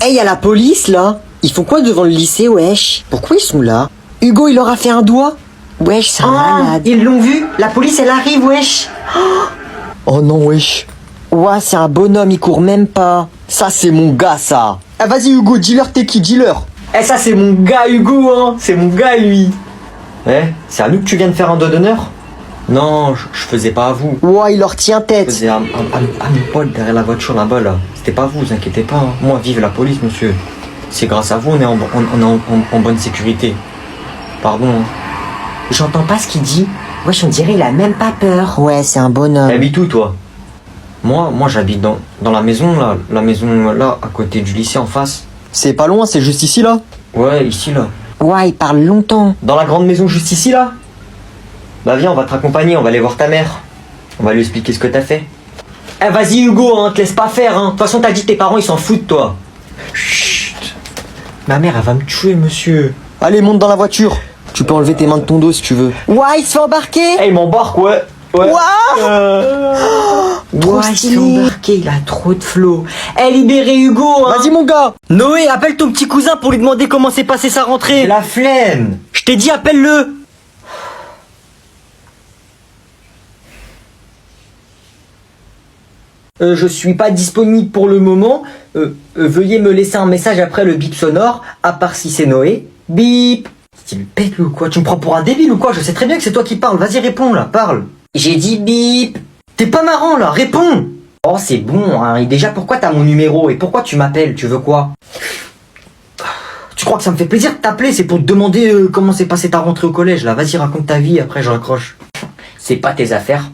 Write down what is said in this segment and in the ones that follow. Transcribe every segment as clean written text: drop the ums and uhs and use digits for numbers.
Hey, y'a la police, là. Ils font quoi devant le lycée, wesh? Pourquoi ils sont là? Hugo, il leur a fait un doigt. Wesh, c'est un malade. Ils l'ont vu. La police, elle arrive, wesh. Oh non, wesh. Ouais, c'est un bonhomme, il court même pas. Ça, c'est mon gars, ça. Ah, vas-y, Hugo, dis-leur t'es qui, dis-leur. Eh, ça, c'est mon gars, Hugo, hein. C'est mon gars, lui. Eh, c'est à nous que tu viens de faire un doigt d'honneur? Non, je faisais pas à vous. Ouais, il leur tient tête. Je faisais à mon pote derrière la voiture là-bas, là. C'était pas vous, vous inquiétez pas. Hein. Moi, vive la police, monsieur. C'est grâce à vous, on est en bonne sécurité. Pardon. Hein. J'entends pas ce qu'il dit. Wesh, on dirait il a même pas peur. Ouais, c'est un bonhomme. T'habites où, toi? Moi, j'habite dans la maison, là. La maison, là, à côté du lycée, en face. C'est pas loin, c'est juste ici, là? Ouais, ici, là. Ouais, il parle longtemps. Dans la grande maison juste ici, là? Bah viens, on va te raccompagner, on va aller voir ta mère. On va lui expliquer ce que t'as fait. Eh, vas-y, Hugo, hein, te laisse pas faire, hein. De toute façon, t'as dit tes parents, ils s'en foutent, toi. Chut. Ma mère, elle va me tuer, monsieur. Allez, monte dans la voiture. Tu peux enlever tes mains de ton dos si tu veux. Ouais, il se fait embarquer. Eh, il m'embarque, ouais. Ouais. Ouais, il se fait embarquer, il a trop de flow. Eh, libérez Hugo, hein. Vas-y, mon gars. Noé, appelle ton petit cousin pour lui demander comment s'est passée sa rentrée. La flemme. Je t'ai dit, appelle-le. Je suis pas disponible pour le moment. Veuillez me laisser un message après le bip sonore, à part si c'est Noé. Bip. Tu me pètes ou quoi? Tu me prends pour un débile ou quoi? Je sais très bien que c'est toi qui parles. Vas-y, réponds là, parle. J'ai dit bip. T'es pas marrant là, réponds. Oh, c'est bon, hein. Et déjà, pourquoi t'as mon numéro? Et pourquoi tu m'appelles? Tu veux quoi? Tu crois que ça me fait plaisir de t'appeler? C'est pour te demander comment s'est passée ta rentrée au collège là. Vas-y, raconte ta vie, après je raccroche. C'est pas tes affaires.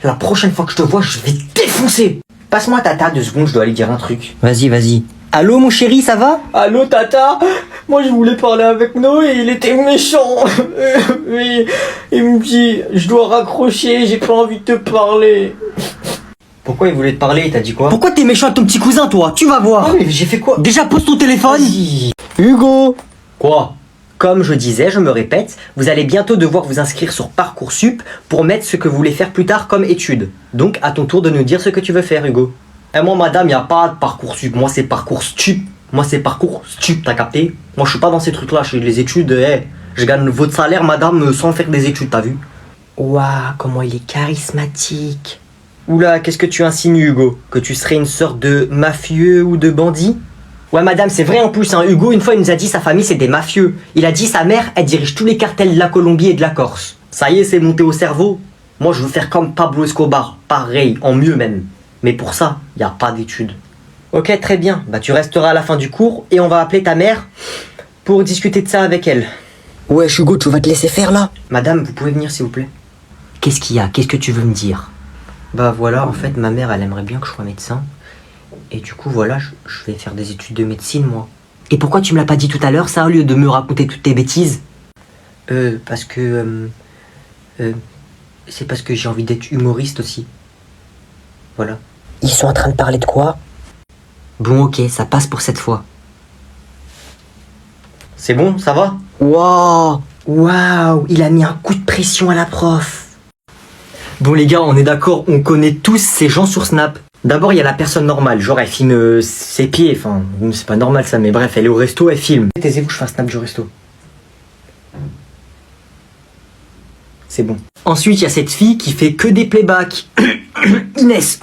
La prochaine fois que je te vois, je vais te défoncer. Passe-moi Tata 2 secondes, je dois aller dire un truc. Vas-y, vas-y. Allô mon chéri, ça va? Allô Tata? Moi je voulais parler avec Noé, il était méchant. Il me dit, je dois raccrocher, j'ai pas envie de te parler. Pourquoi il voulait te parler? Il t'a dit quoi? Pourquoi t'es méchant avec ton petit cousin toi? Tu vas voir. Ah mais j'ai fait quoi? Déjà pose ton téléphone. Hugo. Quoi? Comme je disais, je me répète, vous allez bientôt devoir vous inscrire sur Parcoursup pour mettre ce que vous voulez faire plus tard comme études. Donc, à ton tour de nous dire ce que tu veux faire, Hugo. Et moi, madame, il n'y a pas de Parcoursup. Moi, c'est Parcoursup. Moi, c'est Parcoursup, t'as capté? Moi, je suis pas dans ces trucs-là. Je fais les études, je gagne votre salaire, madame, sans faire des études, t'as vu? Ouah, comment il est charismatique. Oula, qu'est-ce que tu insinues, Hugo? Que tu serais une sorte de mafieux ou de bandit? Ouais madame, c'est vrai en plus, hein. Hugo une fois il nous a dit sa famille c'est des mafieux. Il a dit sa mère, elle dirige tous les cartels de la Colombie et de la Corse. Ça y est, c'est monté au cerveau. Moi je veux faire comme Pablo Escobar, pareil, en mieux même. Mais pour ça, y a pas d'études. Ok, très bien, bah tu resteras à la fin du cours et on va appeler ta mère pour discuter de ça avec elle. Ouais Hugo, tu vas te laisser faire là? Madame, vous pouvez venir s'il vous plaît? Qu'est-ce qu'il y a? Qu'est-ce que tu veux me dire? Bah voilà, en fait ma mère elle aimerait bien que je sois médecin. Et du coup, voilà, je vais faire des études de médecine, moi. Et pourquoi tu me l'as pas dit tout à l'heure, ça, au lieu de me raconter toutes tes bêtises? Parce que... c'est parce que j'ai envie d'être humoriste aussi. Voilà. Ils sont en train de parler de quoi? Bon, ok, ça passe pour cette fois. C'est bon, ça va? Waouh! Waouh! Il a mis un coup de pression à la prof. Bon les gars, on est d'accord, on connaît tous ces gens sur Snap. D'abord, il y a la personne normale, genre elle filme ses pieds, enfin, c'est pas normal ça, mais bref, elle est au resto, elle filme. Taisez-vous, je fais un snap du resto. C'est bon. Ensuite, il y a cette fille qui fait que des playbacks. Inès.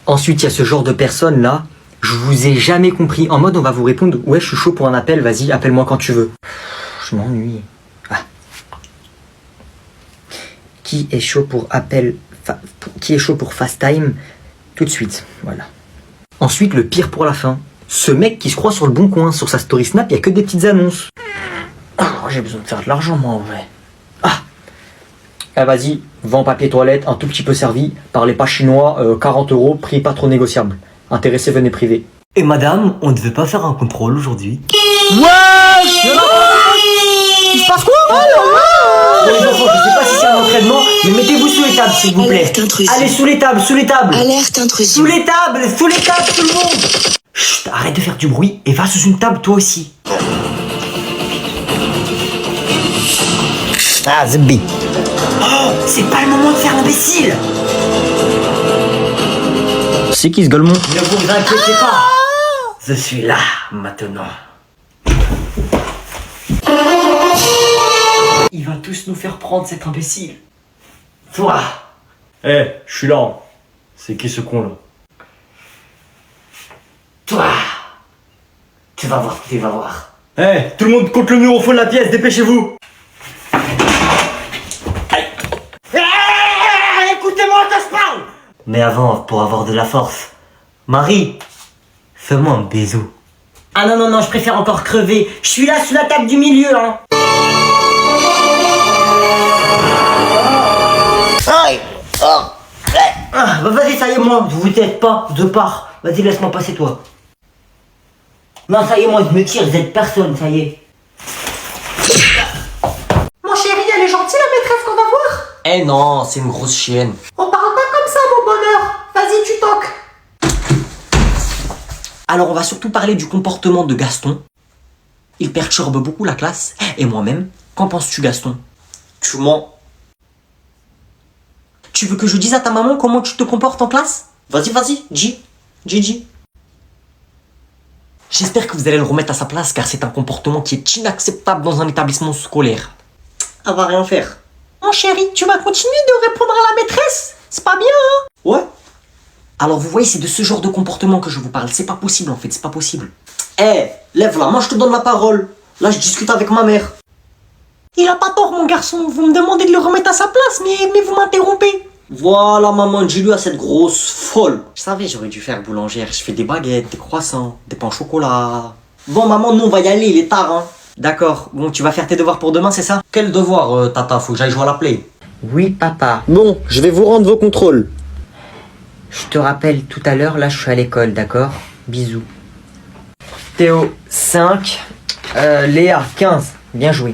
Ensuite, il y a ce genre de personnes là, je vous ai jamais compris. En mode, on va vous répondre, ouais, je suis chaud pour un appel, vas-y, appelle-moi quand tu veux. Je m'ennuie. Ah. Qui est chaud pour appel, qui est chaud pour fast time? Tout de suite, voilà. Ensuite, le pire pour la fin. Ce mec qui se croit sur le bon coin, sur sa story Snap, il y a que des petites annonces. Oh, j'ai besoin de faire de l'argent, moi, en vrai. Ah, vas-y, vends papier toilette, un tout petit peu servi, parlez pas chinois, 40 €, prix pas trop négociable. Intéressé, venez privé. Et madame, on ne devait pas faire un contrôle aujourd'hui? Wesh! Il se passe quoi? Bon, les enfants, je sais pas si c'est un entraînement, mais mettez-vous sous les tables, s'il vous plaît. Alerte intrusion. Allez, sous les tables, sous les tables. Alerte intrusion. Sous les tables, tout le monde. Chut, arrête de faire du bruit et va sous une table, toi aussi. Ah, Zbi. Oh, c'est pas le moment de faire l'imbécile. C'est qui ce golemon? Ne vous inquiétez pas. Je suis là, maintenant. Il va tous nous faire prendre cet imbécile. Toi. Eh, je suis là. C'est qui ce con là? Toi. Tu vas voir, tu vas voir. Eh, tout le monde compte le mur au fond de la pièce, dépêchez-vous. Écoutez-moi quand je parle. Mais avant, pour avoir de la force, Marie, fais-moi un bisou. Ah non, non, non, je préfère encore crever. Je suis là sous la table du milieu, hein. Aïe. Oh. Ah, bah vas-y, ça y est, moi, vous t'aides pas, de part. Vas-y, laisse-moi passer, toi. Non, ça y est, moi, je me tire, vous êtes personne, ça y est. Mon chéri, elle est gentille, la maîtresse qu'on va voir? Eh non, c'est une grosse chienne. On parle pas comme ça, mon bonheur. Vas-y, tu toques. Alors, on va surtout parler du comportement de Gaston. Il perturbe beaucoup la classe, et moi-même. Qu'en penses-tu, Gaston? Tu mens. Tu veux que je dise à ta maman comment tu te comportes en classe? Vas-y, vas-y, dis. Dis. J'espère que vous allez le remettre à sa place, car c'est un comportement qui est inacceptable dans un établissement scolaire. Elle va rien faire. Mon chéri, tu vas continuer de répondre à la maîtresse? C'est pas bien, hein? Ouais. Alors vous voyez, c'est de ce genre de comportement que je vous parle. C'est pas possible en fait, c'est pas possible. Eh, lève-la, moi je te donne la parole. Là, je discute avec ma mère. Il a pas tort, mon garçon. Vous me demandez de le remettre à sa place, mais vous m'interrompez. Voilà, maman, dis-lui à cette grosse folle. Je savais, j'aurais dû faire boulangère. Je fais des baguettes, des croissants, des pains au chocolat. Bon, maman, nous, on va y aller, il est tard, hein. D'accord. Bon, tu vas faire tes devoirs pour demain, c'est ça? Quel devoir, tata? Faut que j'aille jouer à la play. Oui, papa. Bon, je vais vous rendre vos contrôles. Je te rappelle tout à l'heure, là, je suis à l'école, d'accord? Bisous. Théo, 5. Léa, 15. Bien joué.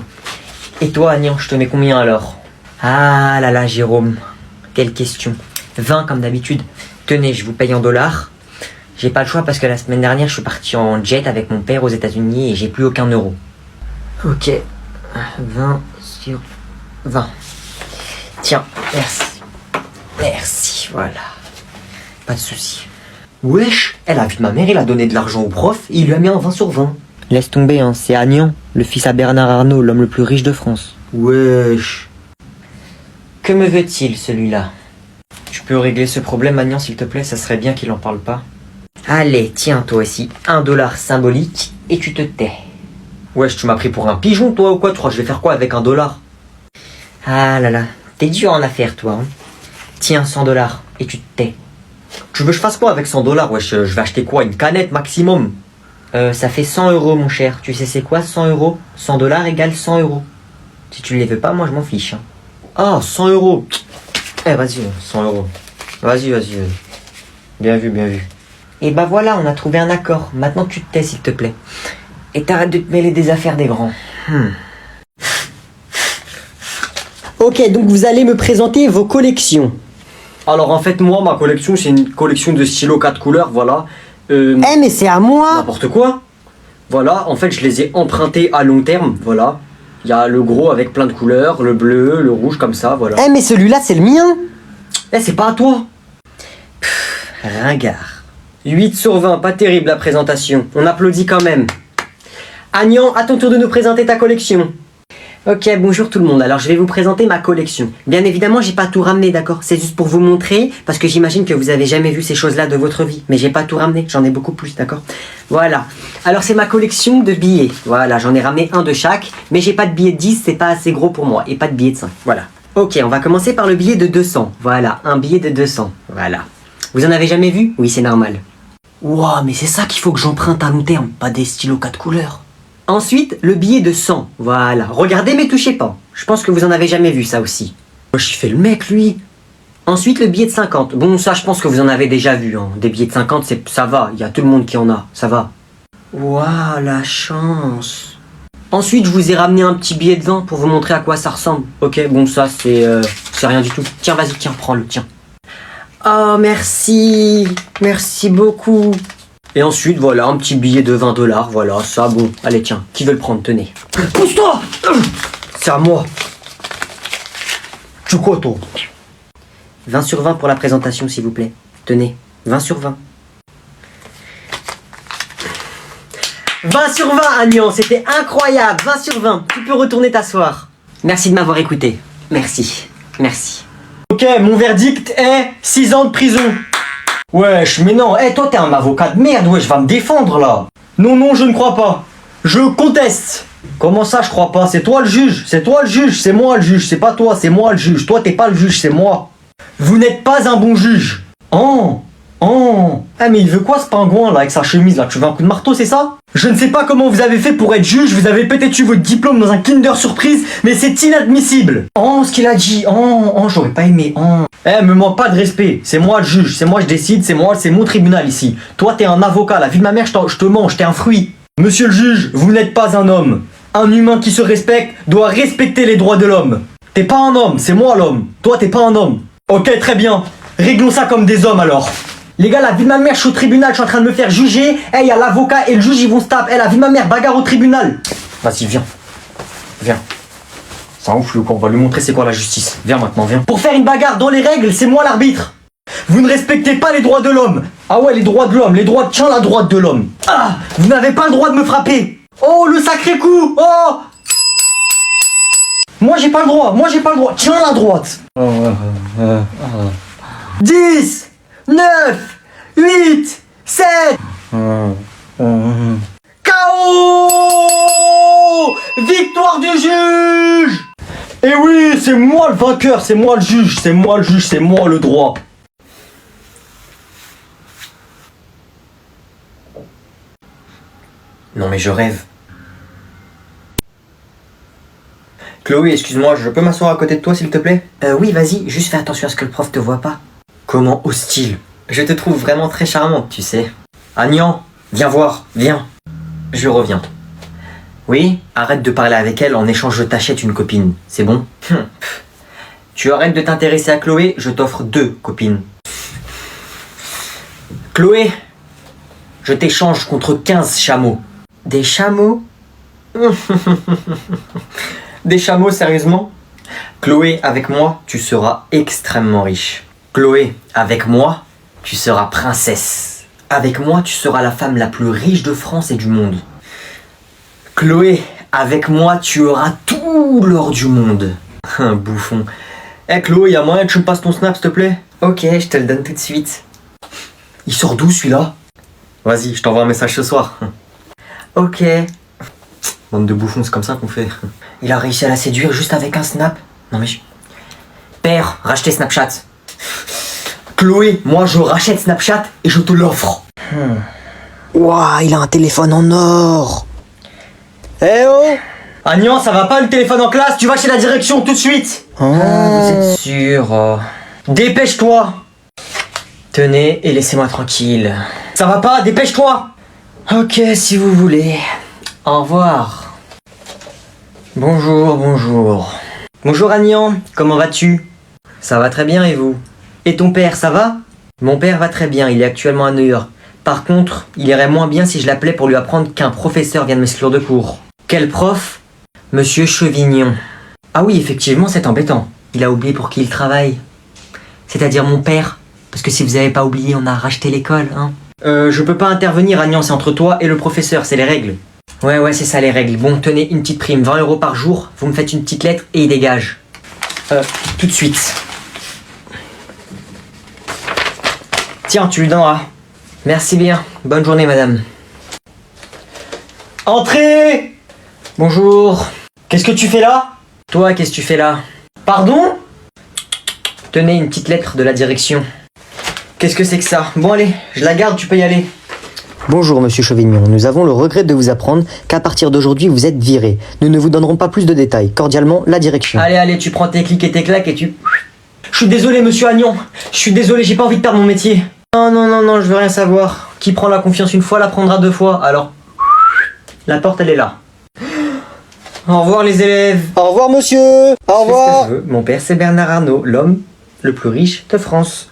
Et toi, Agnan, je te mets combien alors? Ah là là, Jérôme. Quelle question. 20 comme d'habitude. Tenez, je vous paye en dollars. J'ai pas le choix parce que la semaine dernière, je suis parti en jet avec mon père aux États-Unis et j'ai plus aucun euro. Ok. 20 sur 20. Tiens, merci. Merci, voilà. Pas de souci. Wesh, elle a vu ma mère, il a donné de l'argent au prof et il lui a mis un 20 sur 20. Laisse tomber, hein, c'est Agnan, le fils à Bernard Arnault, l'homme le plus riche de France. Wesh. Que me veut-il, celui-là? Tu peux régler ce problème, Agnan, s'il te plaît? Ça serait bien qu'il en parle pas. Allez, tiens, toi aussi, $1 symbolique, et tu te tais. Wesh, tu m'as pris pour un pigeon, toi, ou quoi? Tu crois que je vais faire quoi avec $1? Ah là là, t'es dur en affaires, toi. Hein. Tiens, $100, et tu te tais. Tu veux que je fasse quoi avec $100? Wesh, je vais acheter quoi? Une canette maximum? Ça fait 100 €, mon cher. Tu sais c'est quoi 100 €? $100 égale 100 €. Si tu les veux pas, moi je m'en fiche. Hein. Ah, 100 €. Eh, vas-y, 100 €. Vas-y. Bien vu. Et bah voilà, on a trouvé un accord. Maintenant tu te tais, s'il te plaît. Et t'arrêtes de te mêler des affaires des grands. Ok, donc vous allez me présenter vos collections. Alors en fait, moi, ma collection, c'est une collection de stylos 4 couleurs, voilà. Mais c'est à moi. N'importe quoi. Voilà, en fait, je les ai empruntés à long terme, voilà. Il y a le gros avec plein de couleurs, le bleu, le rouge, comme ça, voilà. Mais celui-là, c'est le mien. C'est pas à toi. Ringard. 8 sur 20, pas terrible la présentation. On applaudit quand même. Agnan, à ton tour de nous présenter ta collection. Ok, bonjour tout le monde. Alors je vais vous présenter ma collection. Bien évidemment, j'ai pas tout ramené, d'accord? C'est juste pour vous montrer, parce que j'imagine que vous avez jamais vu ces choses-là de votre vie. Mais j'ai pas tout ramené, j'en ai beaucoup plus, d'accord? Voilà. Alors c'est ma collection de billets. Voilà, j'en ai ramené un de chaque, mais j'ai pas de billet de 10, c'est pas assez gros pour moi. Et pas de billet de 5, voilà. Ok, on va commencer par le billet de 200. Voilà, un billet de 200. Voilà. Vous en avez jamais vu? Oui, c'est normal. Ouah, mais c'est ça qu'il faut que j'emprunte à long terme, pas des stylos 4 couleurs. Ensuite, le billet de 100. Voilà. Regardez mais touchez pas. Je pense que vous en avez jamais vu ça aussi. Je fais le mec, lui. Ensuite, le billet de 50. Bon, ça, je pense que vous en avez déjà vu. Hein. Des billets de 50, ça va. Il y a tout le monde qui en a. Ça va. Waouh, la chance. Ensuite, je vous ai ramené un petit billet de 20 pour vous montrer à quoi ça ressemble. Ok, bon, ça, c'est rien du tout. Tiens, vas-y, tiens, prends-le, tiens. Oh, merci. Merci beaucoup. Et ensuite, voilà, un petit billet de 20 $. Voilà, ça, bon. Allez, tiens, qui veut le prendre? Tenez. Pousse-toi. C'est à moi. Tu quoi, toi? 20 sur 20 pour la présentation, s'il vous plaît. Tenez, 20 sur 20. 20 sur 20, Agnan, c'était incroyable. 20 sur 20. Tu peux retourner t'asseoir. Merci de m'avoir écouté. Merci. Merci. Ok, mon verdict est 6 ans de prison. Wesh, mais non. Toi, t'es un avocat de merde. Wesh, va me défendre, là. Non, je ne crois pas. Je conteste. Comment ça, je crois pas? C'est toi le juge. C'est toi le juge. C'est moi le juge. C'est pas toi, c'est moi le juge. Toi, t'es pas le juge, c'est moi. Vous n'êtes pas un bon juge. Oh. Ah, mais il veut quoi, ce pingouin, là, avec sa chemise, là? Tu veux un coup de marteau, c'est ça? Je ne sais pas comment vous avez fait pour être juge, vous avez peut-être eu votre diplôme dans un Kinder Surprise, mais c'est inadmissible. Oh, ce qu'il a dit. J'aurais pas aimé. Me manque pas de respect. C'est moi le juge, c'est moi je décide, c'est mon tribunal ici. Toi, t'es un avocat, la vie de ma mère, je te mange, t'es un fruit. Monsieur le juge, vous n'êtes pas un homme. Un humain qui se respecte doit respecter les droits de l'homme. T'es pas un homme, c'est moi l'homme. Toi, t'es pas un homme. Ok, très bien. Réglons ça comme des hommes, alors. Les gars, la vie de ma mère, je suis au tribunal, je suis en train de me faire juger. Il y a l'avocat et le juge, ils vont se taper. La vie de ma mère, bagarre au tribunal. Vas-y, viens. Viens. C'est un ouf, le on va lui montrer c'est quoi la justice. Viens maintenant, viens. Pour faire une bagarre dans les règles, c'est moi l'arbitre. Vous ne respectez pas les droits de l'homme. Ah ouais, les droits de l'homme, tiens la droite de l'homme. Ah, vous n'avez pas le droit de me frapper. Oh, le sacré coup. Oh. Moi, j'ai pas le droit. Tiens la droite. 10, 9, 8, 7. KO. Victoire du juge. Et oui, c'est moi le vainqueur, c'est moi le juge, c'est moi le droit. Non mais je rêve. Chloé, excuse-moi, je peux m'asseoir à côté de toi s'il te plaît? Oui, vas-y, juste fais attention à ce que le prof te voit pas. Comment hostile? Je te trouve vraiment très charmante, tu sais. Agnan, viens voir, viens. Je reviens. Oui, arrête de parler avec elle, en échange je t'achète une copine, c'est bon? Tu arrêtes de t'intéresser à Chloé, je t'offre 2 copines. Chloé, je t'échange contre 15 chameaux. Des chameaux? Des chameaux, sérieusement? Chloé, avec moi, tu seras extrêmement riche. Chloé, avec moi, tu seras princesse. Avec moi, tu seras la femme la plus riche de France et du monde. Chloé, avec moi, tu auras tout l'or du monde. Un bouffon. Chloé, y'a moyen que tu me passes ton snap, s'il te plaît? Ok, je te le donne tout de suite. Il sort d'où, celui-là? Vas-y, je t'envoie un message ce soir. Ok. Bande de bouffons, c'est comme ça qu'on fait. Il a réussi à la séduire juste avec un snap. Non mais Père, rachetez Snapchat. Chloé, moi je rachète Snapchat et je te l'offre. Ouah, il a un téléphone en or. Oh Agnan, ça va pas le téléphone en classe? Tu vas chez la direction tout de suite. Vous êtes sûr? Dépêche-toi. Tenez et laissez-moi tranquille. Ça va pas? Dépêche-toi. Ok, si vous voulez. Au revoir. Bonjour. Bonjour Agnan, comment vas-tu? Ça va très bien et vous? Et ton père, ça va? Mon père va très bien, il est actuellement à New York. Par contre, il irait moins bien si je l'appelais pour lui apprendre qu'un professeur vient de m'exclure de cours. Quel prof? Monsieur Chevignon. Ah oui, effectivement, c'est embêtant. Il a oublié pour qui il travaille. C'est-à-dire mon père. Parce que si vous avez pas oublié, on a racheté l'école, hein. Je peux pas intervenir, Agnan, c'est entre toi et le professeur, c'est les règles. Ouais, c'est ça les règles. Bon, tenez, une petite prime, 20 € par jour, vous me faites une petite lettre et il dégage. Tout de suite. Tiens, tu lui donneras. Merci bien, bonne journée madame. Entrez! Bonjour. Qu'est-ce que tu fais là? Toi, qu'est-ce que tu fais là? Pardon? Tenez, une petite lettre de la direction. Qu'est-ce que c'est que ça? Bon allez, je la garde, tu peux y aller. Bonjour Monsieur Chevignon, nous avons le regret de vous apprendre qu'à partir d'aujourd'hui vous êtes viré. Nous ne vous donnerons pas plus de détails. Cordialement, la direction. Allez, tu prends tes clics et tes claques et tu... Je suis désolé Monsieur Agnan, je suis désolé, j'ai pas envie de perdre mon métier. Non, je veux rien savoir. Qui prend la confiance une fois la prendra 2 fois, alors... La porte, elle est là. Au revoir les élèves. Au revoir monsieur. Au Je fais ce revoir. que je veux. Mon père, c'est Bernard Arnault, l'homme le plus riche de France.